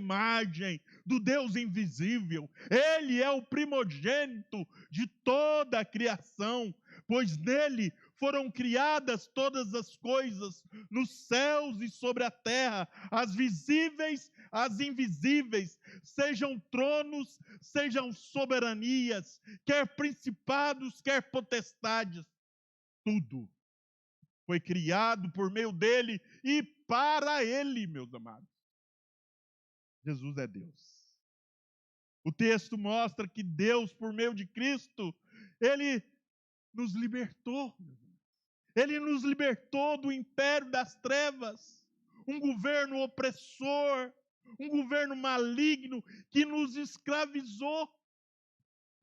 imagem do Deus invisível. Ele é o primogênito de toda a criação, pois nele foram criadas todas as coisas, nos céus e sobre a terra, as visíveis, as invisíveis, sejam tronos, sejam soberanias, quer principados, quer potestades, tudo foi criado por meio dele e para ele, meus amados. Jesus é Deus. O texto mostra que Deus, por meio de Cristo, ele nos libertou. Ele nos libertou do império das trevas, um governo opressor, um governo maligno que nos escravizou.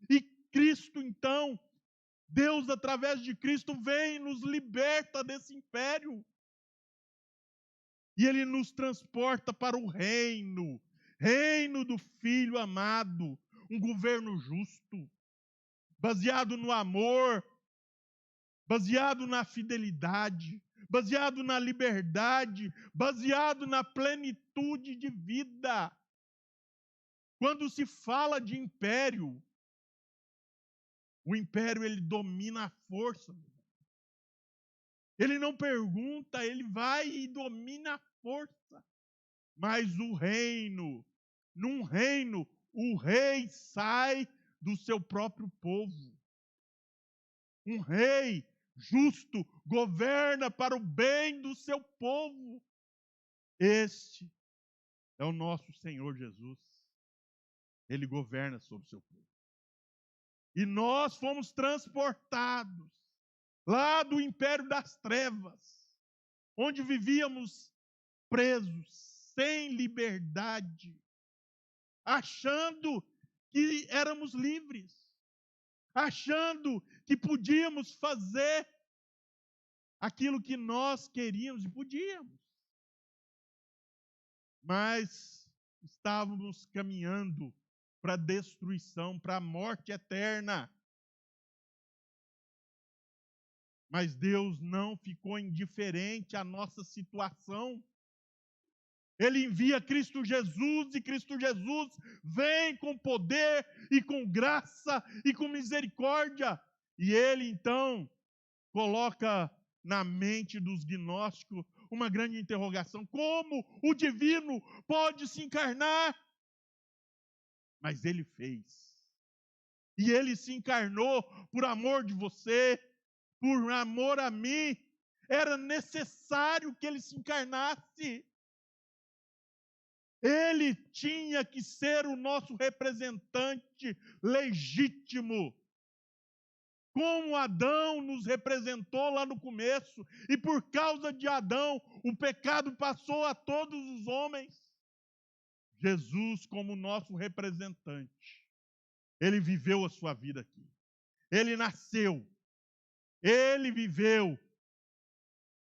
E Cristo, então, Deus, através de Cristo, vem e nos liberta desse império. E Ele nos transporta para o reino do Filho amado, um governo justo, baseado no amor, baseado na fidelidade, baseado na liberdade, baseado na plenitude de vida. Quando se fala de império, o império ele domina a força. Ele não pergunta, ele vai e domina a força. Mas o reino, num reino, o rei sai do seu próprio povo. Um rei justo governa para o bem do seu povo. Este é o nosso Senhor Jesus. Ele governa sobre o seu povo. E nós fomos transportados lá do império das trevas, onde vivíamos presos, sem liberdade, achando que éramos livres, achando que podíamos fazer aquilo que nós queríamos e podíamos. Mas estávamos caminhando para a destruição, para a morte eterna. Mas Deus não ficou indiferente à nossa situação. Ele envia Cristo Jesus, e Cristo Jesus vem com poder e com graça e com misericórdia. E ele, então, coloca na mente dos gnósticos uma grande interrogação: como o divino pode se encarnar? Mas ele fez. E ele se encarnou por amor de você, por amor a mim. Era necessário que ele se encarnasse. Ele tinha que ser o nosso representante legítimo. Como Adão nos representou lá no começo, e por causa de Adão, o pecado passou a todos os homens. Jesus, como nosso representante, ele viveu a sua vida aqui. Ele nasceu, ele viveu,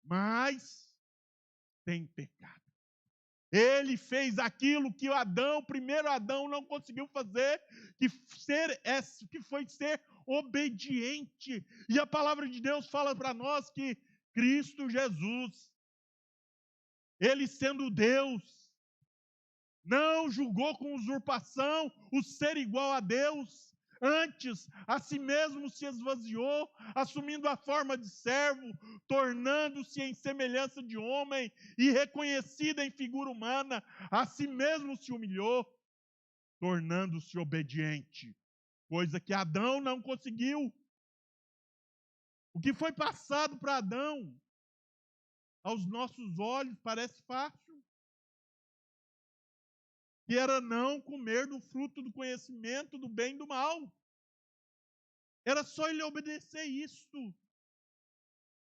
mas sem pecado. Ele fez aquilo que o primeiro Adão não conseguiu fazer, que foi ser obediente. E a palavra de Deus fala para nós que Cristo Jesus, ele sendo Deus, não julgou com usurpação o ser igual a Deus. Antes, a si mesmo se esvaziou, assumindo a forma de servo, tornando-se em semelhança de homem e reconhecida em figura humana, a si mesmo se humilhou, tornando-se obediente, coisa que Adão não conseguiu. O que foi passado para Adão, aos nossos olhos, parece fácil. Que era não comer do fruto do conhecimento do bem e do mal. Era só ele obedecer isto.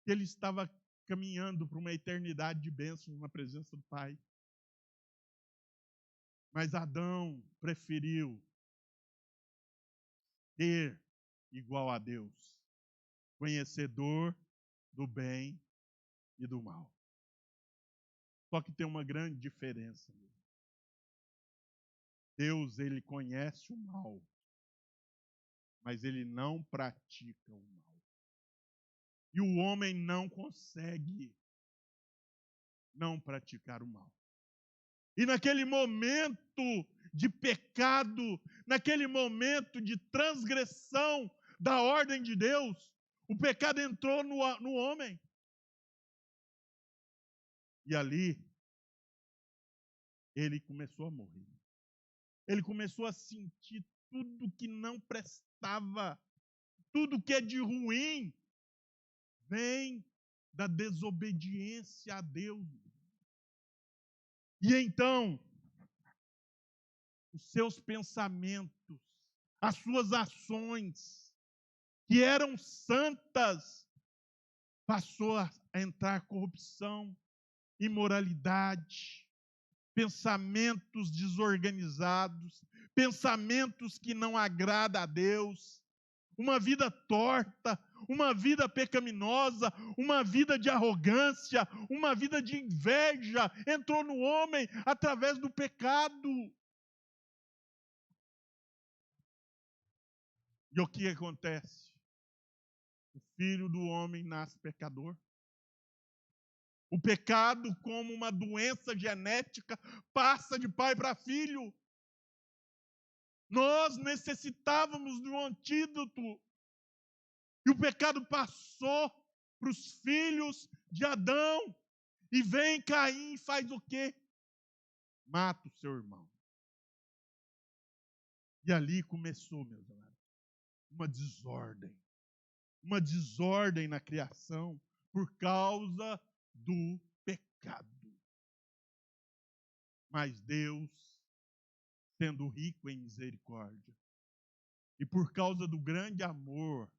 Ele estava caminhando para uma eternidade de bênçãos na presença do Pai. Mas Adão preferiu ser igual a Deus, conhecedor do bem e do mal. Só que tem uma grande diferença. Deus, ele conhece o mal, mas ele não pratica o mal. E o homem não consegue não praticar o mal. E naquele momento de pecado, naquele momento de transgressão da ordem de Deus, o pecado entrou no homem. E ali, ele começou a morrer. Ele começou a sentir tudo que não prestava, tudo que é de ruim, vem da desobediência a Deus. E então, os seus pensamentos, as suas ações, que eram santas, passou a entrar corrupção, imoralidade, pensamentos desorganizados, pensamentos que não agradam a Deus, uma vida torta, uma vida pecaminosa, uma vida de arrogância, uma vida de inveja, entrou no homem através do pecado. E o que acontece? O filho do homem nasce pecador. O pecado, como uma doença genética, passa de pai para filho. Nós necessitávamos de um antídoto. E o pecado passou para os filhos de Adão. E vem Caim e faz o quê? Mata o seu irmão. E ali começou, meus amados, uma desordem. Uma desordem na criação por causa do pecado. Mas Deus, sendo rico em misericórdia, e por causa do grande amor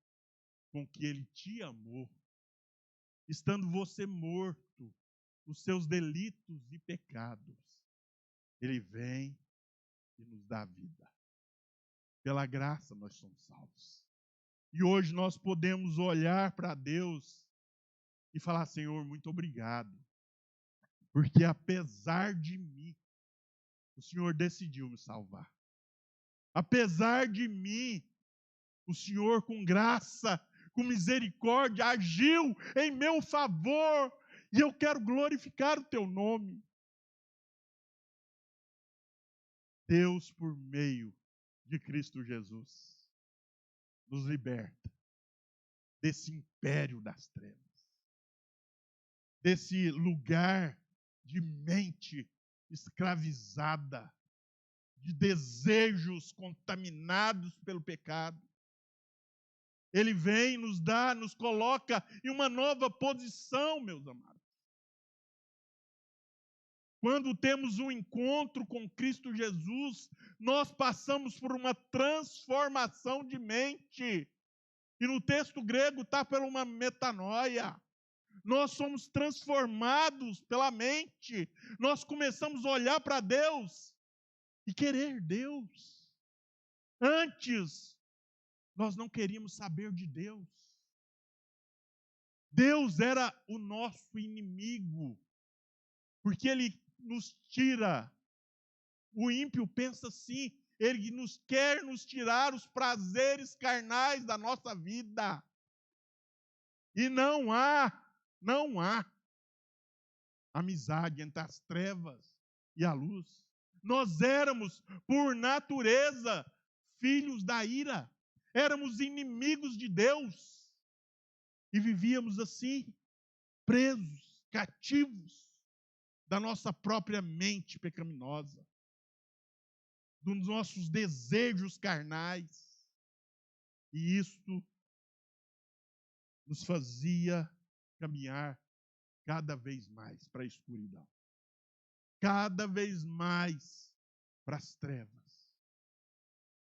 com que Ele te amou, estando você morto nos seus delitos e pecados, Ele vem e nos dá vida. Pela graça nós somos salvos. E hoje nós podemos olhar para Deus e falar: Senhor, muito obrigado, porque apesar de mim, o Senhor decidiu me salvar. Apesar de mim, o Senhor, com graça, com misericórdia, agiu em meu favor, e eu quero glorificar o teu nome. Deus, por meio de Cristo Jesus, nos liberta desse império das trevas, desse lugar de mente escravizada, de desejos contaminados pelo pecado. Ele vem, nos dá, nos coloca em uma nova posição, meus amados. Quando temos um encontro com Cristo Jesus, nós passamos por uma transformação de mente. E no texto grego está por uma metanoia. Nós somos transformados pela mente. Nós começamos a olhar para Deus e querer Deus. Antes, nós não queríamos saber de Deus. Deus era o nosso inimigo, porque Ele nos tira. O ímpio pensa assim, ele quer nos tirar os prazeres carnais da nossa vida. E não há amizade entre as trevas e a luz. Nós éramos, por natureza, filhos da ira. Éramos inimigos de Deus. E vivíamos assim, presos, cativos da nossa própria mente pecaminosa, dos nossos desejos carnais. E isso nos fazia caminhar cada vez mais para a escuridão, cada vez mais para as trevas.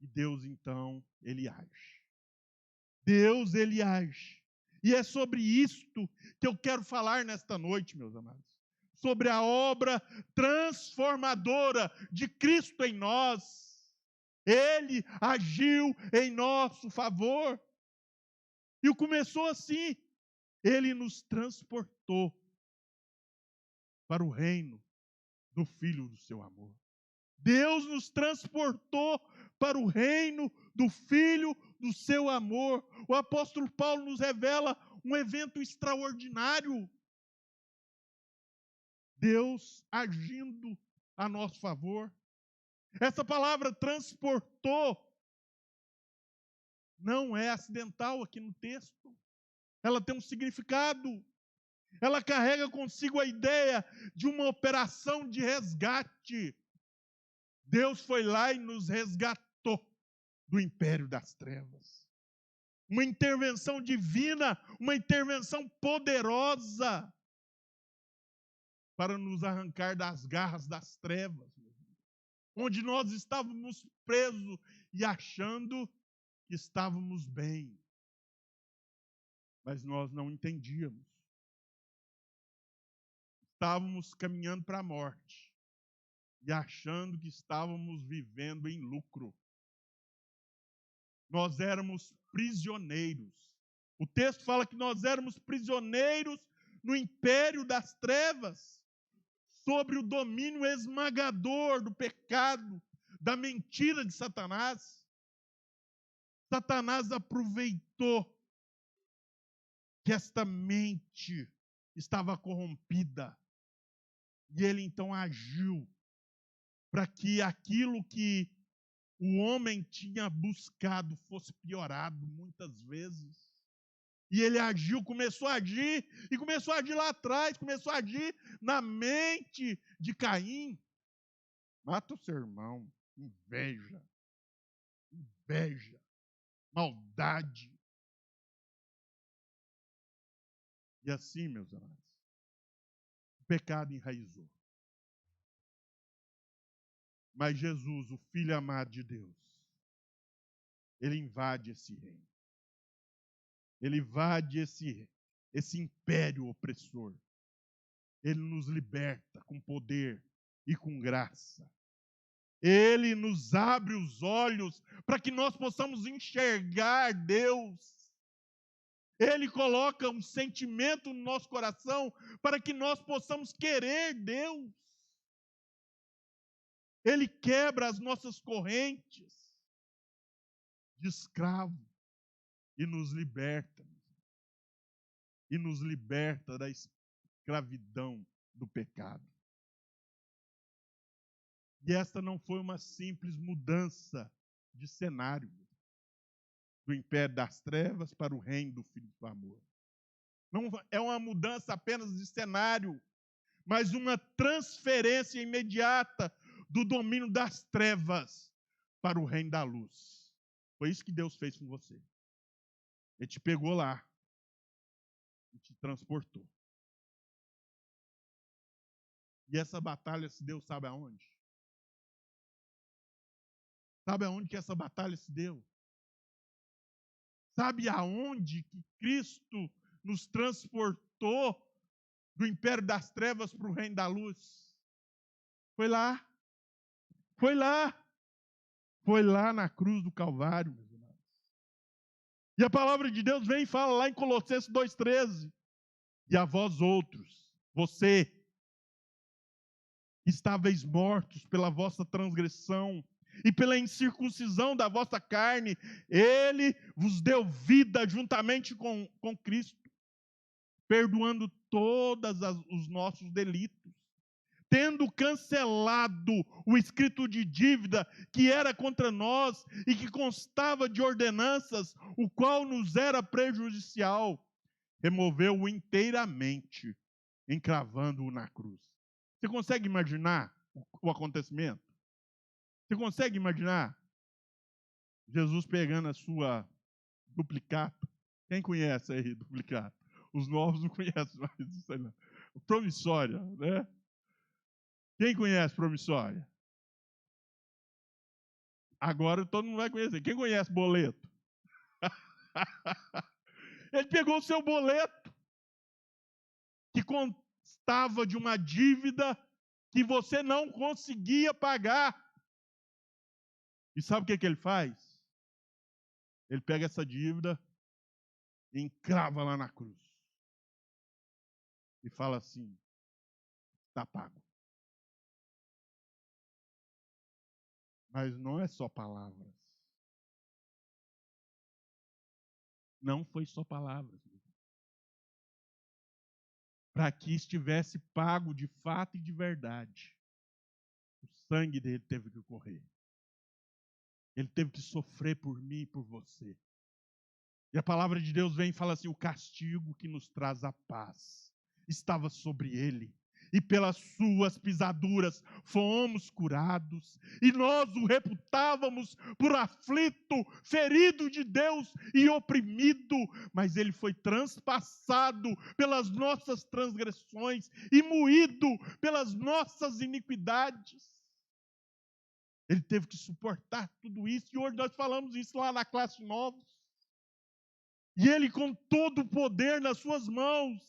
E Deus, então, Ele age. Deus, Ele age. E é sobre isto que eu quero falar nesta noite, meus amados. Sobre a obra transformadora de Cristo em nós. Ele agiu em nosso favor. E começou assim. Ele nos transportou para o reino do Filho do seu amor. Deus nos transportou para o reino do Filho do seu amor. O apóstolo Paulo nos revela um evento extraordinário. Deus agindo a nosso favor. Essa palavra transportou não é acidental aqui no texto. Ela tem um significado. Ela carrega consigo a ideia de uma operação de resgate. Deus foi lá e nos resgatou do império das trevas. Uma intervenção divina, uma intervenção poderosa para nos arrancar das garras das trevas, onde nós estávamos presos e achando que estávamos bem. Mas nós não entendíamos. Estávamos caminhando para a morte e achando que estávamos vivendo em lucro. Nós éramos prisioneiros. O texto fala que nós éramos prisioneiros no império das trevas, sobre o domínio esmagador do pecado, da mentira de Satanás. Satanás aproveitou que esta mente estava corrompida e ele então agiu para que aquilo que o homem tinha buscado fosse piorado muitas vezes. E ele agiu, começou a agir, e começou a agir lá atrás, começou a agir na mente de Caim. Mata o seu irmão, inveja, maldade. E assim, meus amados, o pecado enraizou. Mas Jesus, o Filho amado de Deus, ele invade esse reino. Ele invade esse império opressor. Ele nos liberta com poder e com graça. Ele nos abre os olhos para que nós possamos enxergar Deus. Ele coloca um sentimento no nosso coração para que nós possamos querer Deus. Ele quebra as nossas correntes de escravo e nos liberta. E nos liberta da escravidão do pecado. E esta não foi uma simples mudança de cenário do império das trevas para o reino do Filho do amor. Não é uma mudança apenas de cenário, mas uma transferência imediata do domínio das trevas para o reino da luz. Foi isso que Deus fez com você. Ele te pegou lá e te transportou. E essa batalha se deu, sabe aonde? Sabe aonde que essa batalha se deu? Sabe aonde que Cristo nos transportou do império das trevas para o reino da luz? Foi lá. Foi lá. Foi lá na cruz do Calvário, meus irmãos. E a palavra de Deus vem e fala lá em Colossenses 2,13. E a vós outros, você, estáveis mortos pela vossa transgressão e pela incircuncisão da vossa carne, ele vos deu vida juntamente com Cristo, perdoando todos os nossos delitos, tendo cancelado o escrito de dívida que era contra nós e que constava de ordenanças, o qual nos era prejudicial, removeu-o inteiramente, encravando-o na cruz. Você consegue imaginar o acontecimento? Você consegue imaginar Jesus pegando a sua duplicata? Quem conhece aí duplicata? Os novos não conhecem mais isso aí, não. Promissória, né? Quem conhece promissória? Agora todo mundo vai conhecer. Quem conhece boleto? Ele pegou o seu boleto, que constava de uma dívida que você não conseguia pagar. E sabe o que ele faz? Ele pega essa dívida e encrava lá na cruz. E fala assim: está pago. Mas não é só palavras. Não foi só palavras. Para que estivesse pago de fato e de verdade. sangue dele teve que correr. Ele teve que sofrer por mim e por você. E a palavra de Deus vem e fala assim: o castigo que nos traz a paz estava sobre ele, e pelas suas pisaduras fomos curados. E nós o reputávamos por aflito, ferido de Deus e oprimido, mas ele foi transpassado pelas nossas transgressões e moído pelas nossas iniquidades. Ele teve que suportar tudo isso, e hoje nós falamos isso lá na classe Novos. E ele com todo o poder nas suas mãos,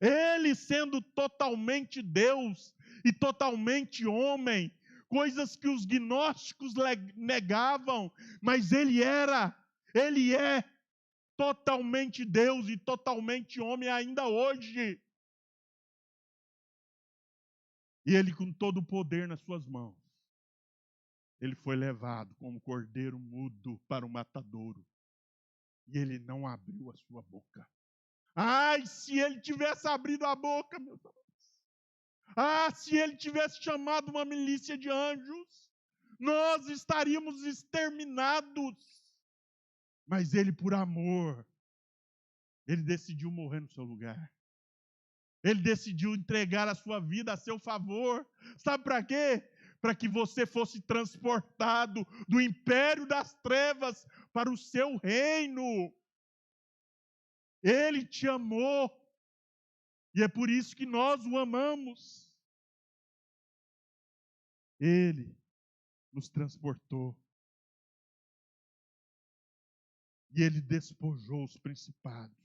ele sendo totalmente Deus e totalmente homem, coisas que os gnósticos negavam, mas ele é totalmente Deus e totalmente homem ainda hoje. E ele com todo o poder nas suas mãos, ele foi levado como cordeiro mudo para o matadouro. E ele não abriu a sua boca. Ai, se ele tivesse abrido a boca, meus amigos. Ah, se ele tivesse chamado uma milícia de anjos, nós estaríamos exterminados. Mas ele, por amor, ele decidiu morrer no seu lugar. Ele decidiu entregar a sua vida a seu favor. Sabe para quê? Para que você fosse transportado do império das trevas para o seu reino. Ele te amou. E é por isso que nós o amamos. Ele nos transportou. E ele despojou os principados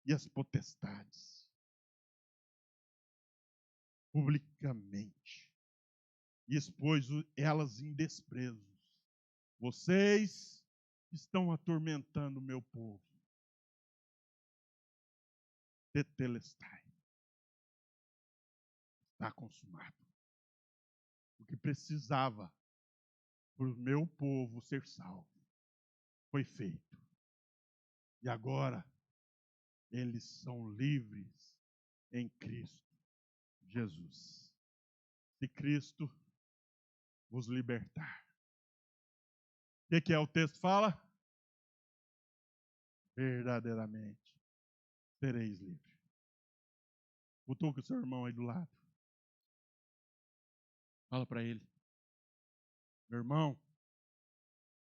e as potestades publicamente e expôs elas em desprezo. Vocês estão atormentando o meu povo. Tetelestai. Está consumado. O que precisava para o meu povo ser salvo foi feito. E agora eles são livres em Cristo Jesus. Se Cristo vos libertar. O que é o texto fala? Verdadeiramente sereis livres. Botou com o seu irmão aí do lado. Fala para ele. Meu irmão,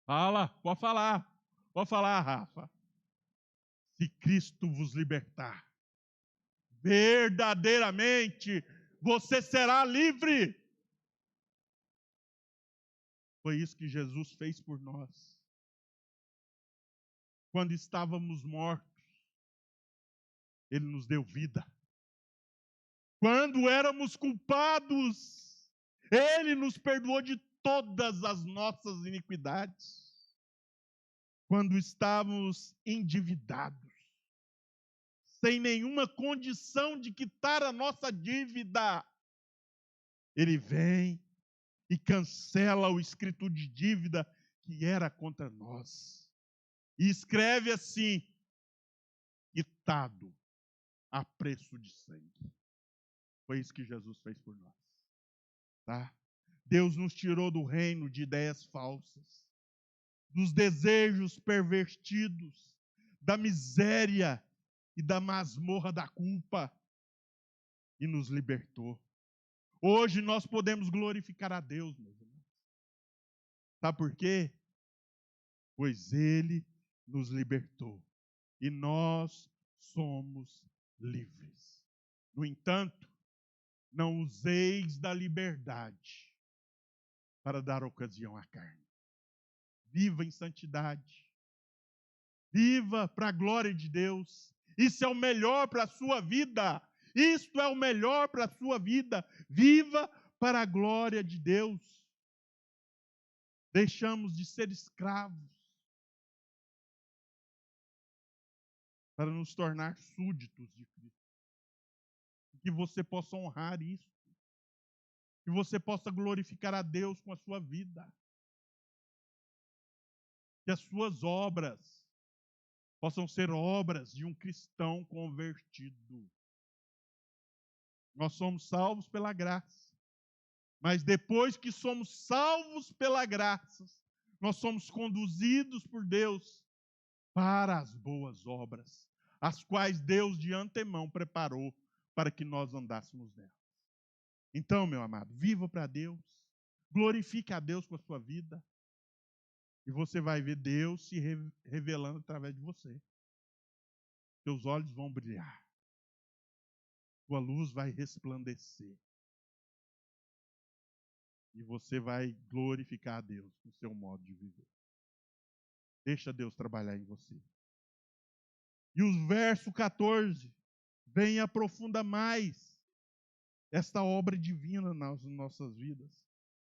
fala, pode falar. Pode falar, Rafa. Se Cristo vos libertar, verdadeiramente você será livre. Foi isso que Jesus fez por nós. Quando estávamos mortos, Ele nos deu vida. Quando éramos culpados, Ele nos perdoou de todas as nossas iniquidades. Quando estávamos endividados, sem nenhuma condição de quitar a nossa dívida, Ele vem e cancela o escrito de dívida que era contra nós. E escreve assim: quitado a preço de sangue. Foi isso que Jesus fez por nós. Tá? Deus nos tirou do reino de ideias falsas, dos desejos pervertidos, da miséria e da masmorra da culpa, e nos libertou. Hoje nós podemos glorificar a Deus, meus irmãos. Sabe por quê? Pois Ele nos libertou e nós somos livres. No entanto, não useis da liberdade para dar ocasião à carne. Viva em santidade. Viva para a glória de Deus. Isso é o melhor para a sua vida. Isto é o melhor para a sua vida. Viva para a glória de Deus. Deixamos de ser escravos para nos tornar súditos de Cristo. Que você possa honrar isso. Que você possa glorificar a Deus com a sua vida. Que as suas obras possam ser obras de um cristão convertido. Nós somos salvos pela graça. Mas depois que somos salvos pela graça, nós somos conduzidos por Deus para as boas obras, as quais Deus de antemão preparou para que nós andássemos nelas. Então, meu amado, viva para Deus, glorifique a Deus com a sua vida, e você vai ver Deus se revelando através de você. Seus olhos vão brilhar, sua luz vai resplandecer, e você vai glorificar a Deus no seu modo de viver. Deixa Deus trabalhar em você. E o verso 14 vem e aprofunda mais esta obra divina nas nossas vidas,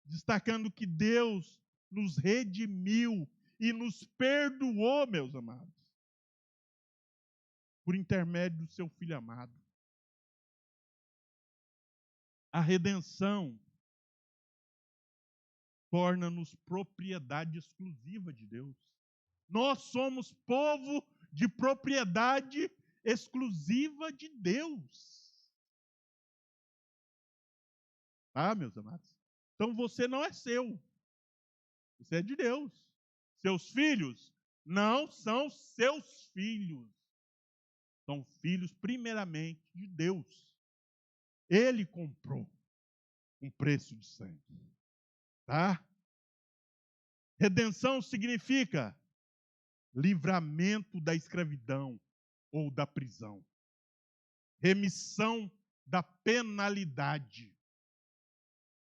destacando que Deus nos redimiu e nos perdoou, meus amados, por intermédio do seu Filho amado. A redenção torna-nos propriedade exclusiva de Deus. Nós somos povo de propriedade exclusiva de Deus. Tá, meus amados? Então você não é seu. Você é de Deus. Seus filhos não são seus filhos. São filhos primeiramente de Deus. Ele comprou um preço de sangue. Tá? Redenção significa livramento da escravidão ou da prisão. Remissão da penalidade.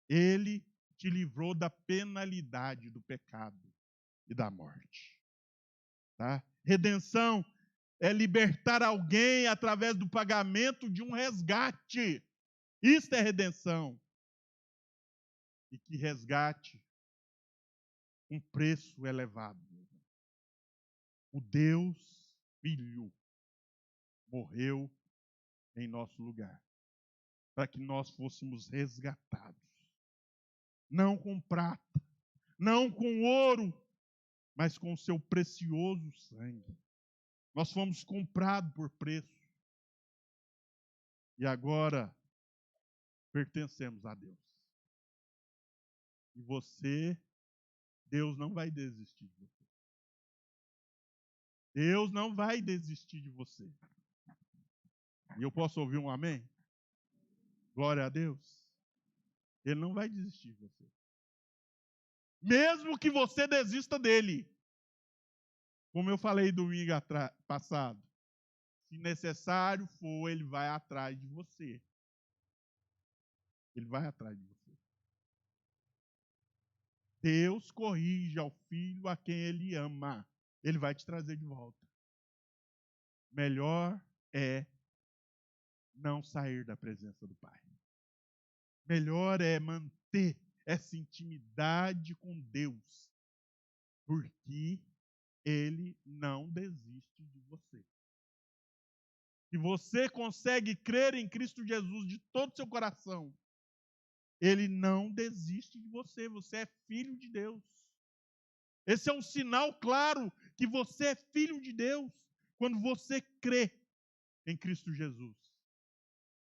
Ele te livrou da penalidade do pecado e da morte. Tá? Redenção é libertar alguém através do pagamento de um resgate. Isso é redenção. E que resgate um preço elevado. O Deus Filho morreu em nosso lugar, para que nós fôssemos resgatados. Não com prata, não com ouro, mas com o seu precioso sangue. Nós fomos comprados por preço. E agora pertencemos a Deus. E você, Deus não vai desistir de você. Deus não vai desistir de você. E eu posso ouvir um amém? Glória a Deus. Ele não vai desistir de você. Mesmo que você desista dele. Como eu falei domingo passado. Se necessário for, ele vai atrás de você. Ele vai atrás de você. Deus corrige ao filho a quem ele ama. Ele vai te trazer de volta. Melhor é não sair da presença do Pai. Melhor é manter essa intimidade com Deus, porque Ele não desiste de você. Se você consegue crer em Cristo Jesus de todo o seu coração, Ele não desiste de você. Você é filho de Deus. Esse é um sinal claro que você é filho de Deus, quando você crê em Cristo Jesus.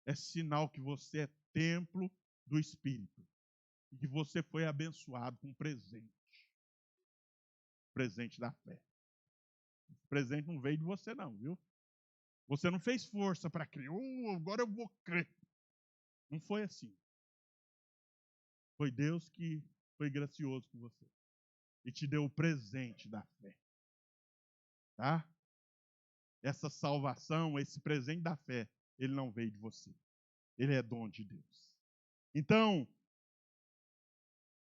É sinal que você é templo do Espírito e que você foi abençoado com um presente. Presente da fé. Esse presente não veio de você não, viu? Você não fez força para crer. Agora eu vou crer. Não foi assim. Foi Deus que foi gracioso com você e te deu o presente da fé. Tá? Essa salvação, esse presente da fé, ele não veio de você. Ele é dom de Deus. Então,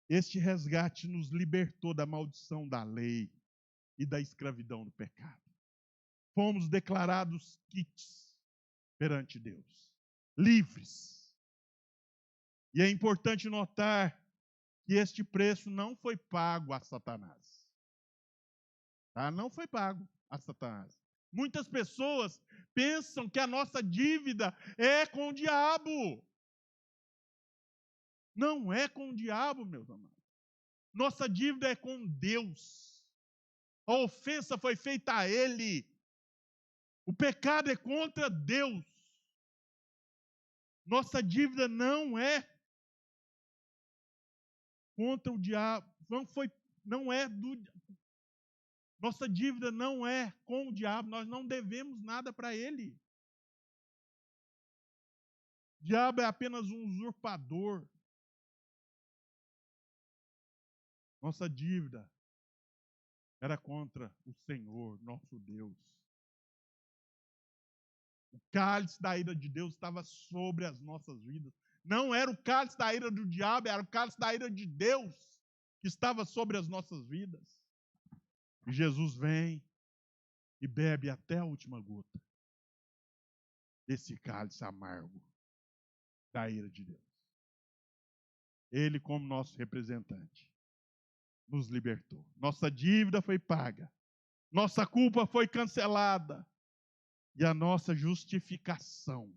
este resgate nos libertou da maldição da lei e da escravidão do pecado. Fomos declarados quites perante Deus, livres. E é importante notar que este preço não foi pago a Satanás. Tá? Não foi pago a Satanás. Muitas pessoas pensam que a nossa dívida é com o diabo. Não é com o diabo, meus amados. Nossa dívida é com Deus. A ofensa foi feita a Ele. O pecado é contra Deus. Nossa dívida não é contra o diabo, não é do. Nossa dívida não é com o diabo, nós não devemos nada para ele. O diabo é apenas um usurpador. Nossa dívida era contra o Senhor, nosso Deus. O cálice da ira de Deus estava sobre as nossas vidas. Não era o cálice da ira do diabo, era o cálice da ira de Deus que estava sobre as nossas vidas. E Jesus vem e bebe até a última gota desse cálice amargo da ira de Deus. Ele, como nosso representante, nos libertou. Nossa dívida foi paga. Nossa culpa foi cancelada. E a nossa justificação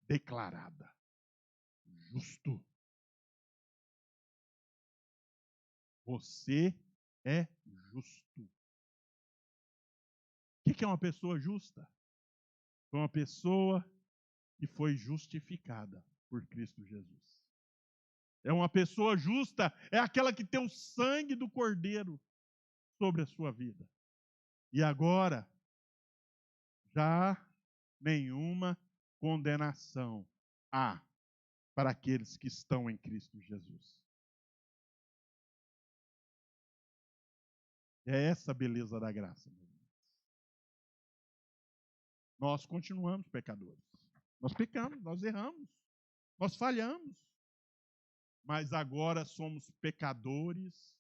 declarada. Justo. Você é justo. O que é uma pessoa justa? É uma pessoa que foi justificada por Cristo Jesus. É uma pessoa justa, é aquela que tem o sangue do Cordeiro sobre a sua vida. E agora, já nenhuma condenação há para aqueles que estão em Cristo Jesus. É essa a beleza da graça, meus irmãos. Nós continuamos pecadores. Nós pecamos, nós erramos, nós falhamos. Mas agora somos pecadores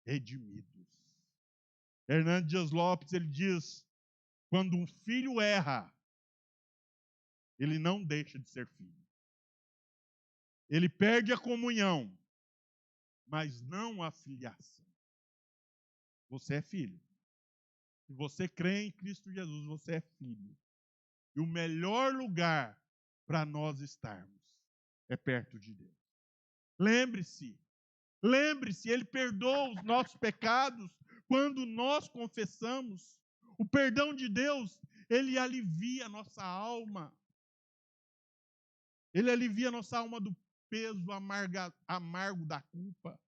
redimidos. Hernando Dias Lopes, ele diz, quando um filho erra, ele não deixa de ser filho. Ele perde a comunhão, mas não a filiação. Você é filho. Se você crê em Cristo Jesus, você é filho. E o melhor lugar para nós estarmos é perto de Deus. Lembre-se, Ele perdoa os nossos pecados quando nós confessamos. O perdão de Deus, ele alivia a nossa alma. Ele alivia a nossa alma do peso amargo da culpa.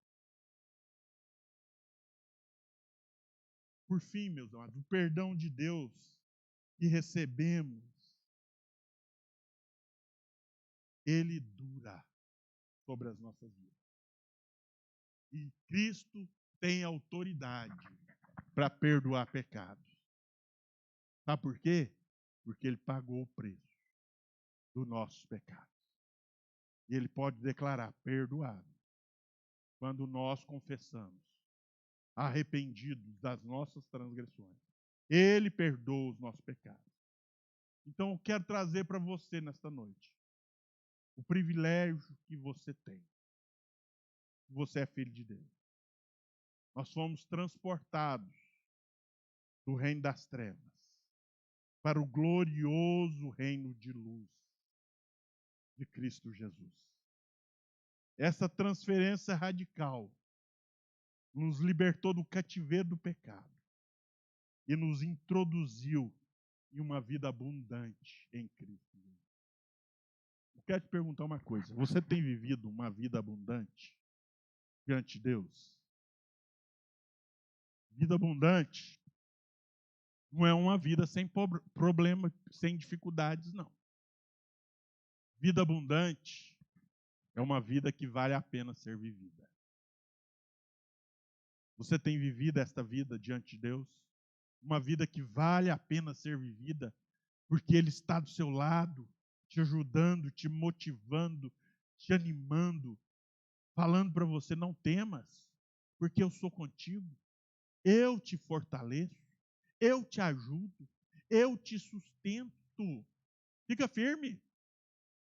Por fim, meus amados, o perdão de Deus que recebemos, ele dura sobre as nossas vidas. E Cristo tem autoridade para perdoar pecados. Sabe por quê? Porque ele pagou o preço dos nossos pecados. E ele pode declarar perdoado quando nós confessamos, arrependidos das nossas transgressões. Ele perdoa os nossos pecados. Então eu quero trazer para você nesta noite o privilégio que você tem. Você é filho de Deus. Nós fomos transportados do reino das trevas para o glorioso reino de luz de Cristo Jesus. Essa transferência radical nos libertou do cativeiro do pecado e nos introduziu em uma vida abundante em Cristo Jesus. Eu quero te perguntar uma coisa. Você tem vivido uma vida abundante diante de Deus? Vida abundante não é uma vida sem problema, sem dificuldades, não. Vida abundante é uma vida que vale a pena ser vivida. Você tem vivido esta vida diante de Deus? Uma vida que vale a pena ser vivida, porque Ele está do seu lado, te ajudando, te motivando, te animando, falando para você, não temas, porque eu sou contigo, eu te fortaleço, eu te ajudo, eu te sustento. Fica firme.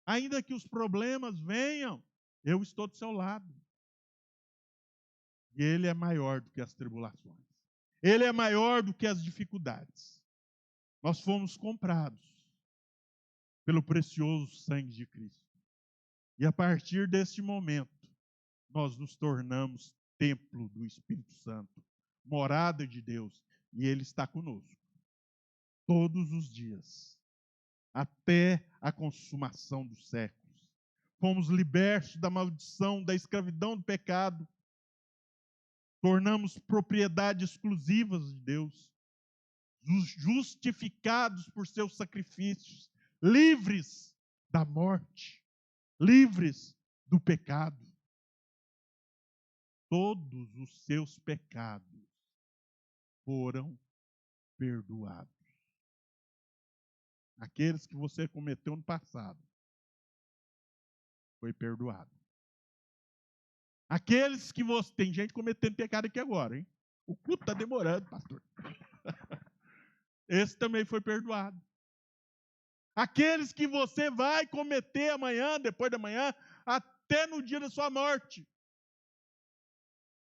Ainda que os problemas venham, eu estou do seu lado. E Ele é maior do que as tribulações. Ele é maior do que as dificuldades. Nós fomos comprados pelo precioso sangue de Cristo. E a partir deste momento, nós nos tornamos templo do Espírito Santo, morada de Deus, e Ele está conosco todos os dias, até a consumação dos séculos. Fomos libertos da maldição, da escravidão do pecado, tornamos propriedade exclusiva de Deus, justificados por seus sacrifícios, livres da morte, livres do pecado. Todos os seus pecados foram perdoados. Aqueles que você cometeu no passado, foi perdoado. Aqueles que você... Tem gente cometendo pecado aqui agora, hein? O culto está demorando, pastor. Esse também foi perdoado. Aqueles que você vai cometer amanhã, depois da manhã, até no dia da sua morte,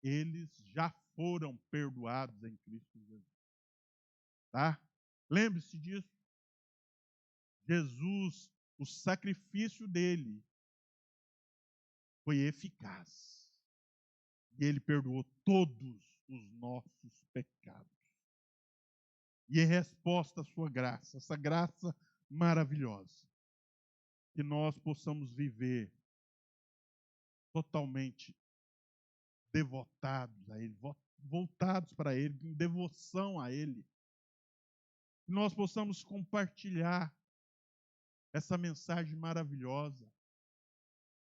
eles já foram perdoados em Cristo Jesus. Tá? Lembre-se disso. Jesus, o sacrifício dele foi eficaz. E ele perdoou todos os nossos pecados. E em resposta à sua graça, essa graça maravilhosa, que nós possamos viver totalmente devotados a Ele, voltados para Ele, em devoção a Ele. Que nós possamos compartilhar essa mensagem maravilhosa.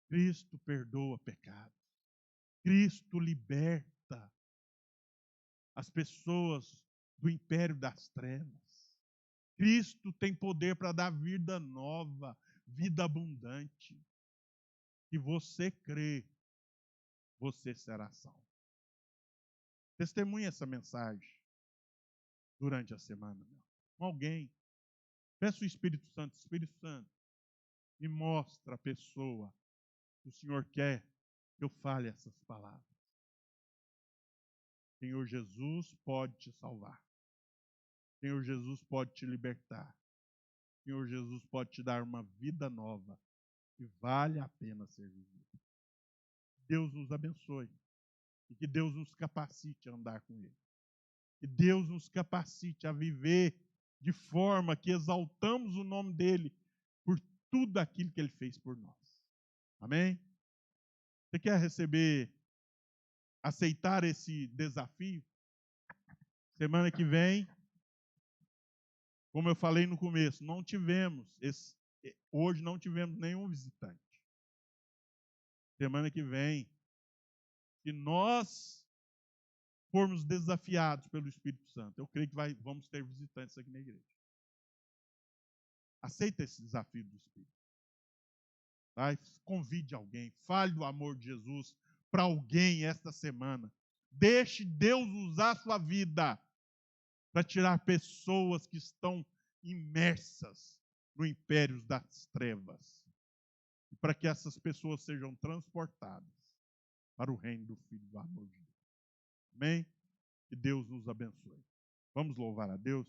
Cristo perdoa pecados. Cristo liberta as pessoas do império das trevas. Cristo tem poder para dar vida nova, vida abundante. Se você crê, você será salvo. Testemunhe essa mensagem durante a semana, meu. Com alguém. Peça o Espírito Santo, me mostra a pessoa que o Senhor quer que eu fale essas palavras. Senhor Jesus pode te salvar. Senhor Jesus pode te libertar. Senhor Jesus pode te dar uma vida nova que vale a pena ser vivida. Deus nos abençoe e que Deus nos capacite a andar com Ele. Que Deus nos capacite a viver de forma que exaltamos o nome dEle por tudo aquilo que Ele fez por nós. Amém? Você quer aceitar esse desafio? Semana que vem, como eu falei no começo, hoje não tivemos nenhum visitante. Semana que vem, se nós formos desafiados pelo Espírito Santo, eu creio que vamos ter visitantes aqui na igreja. Aceita esse desafio do Espírito. Tá? Convide alguém, fale do amor de Jesus para alguém esta semana. Deixe Deus usar a sua vida para tirar pessoas que estão imersas no império das trevas. E para que essas pessoas sejam transportadas para o reino do Filho do amor de Deus. Amém? Que Deus nos abençoe. Vamos louvar a Deus.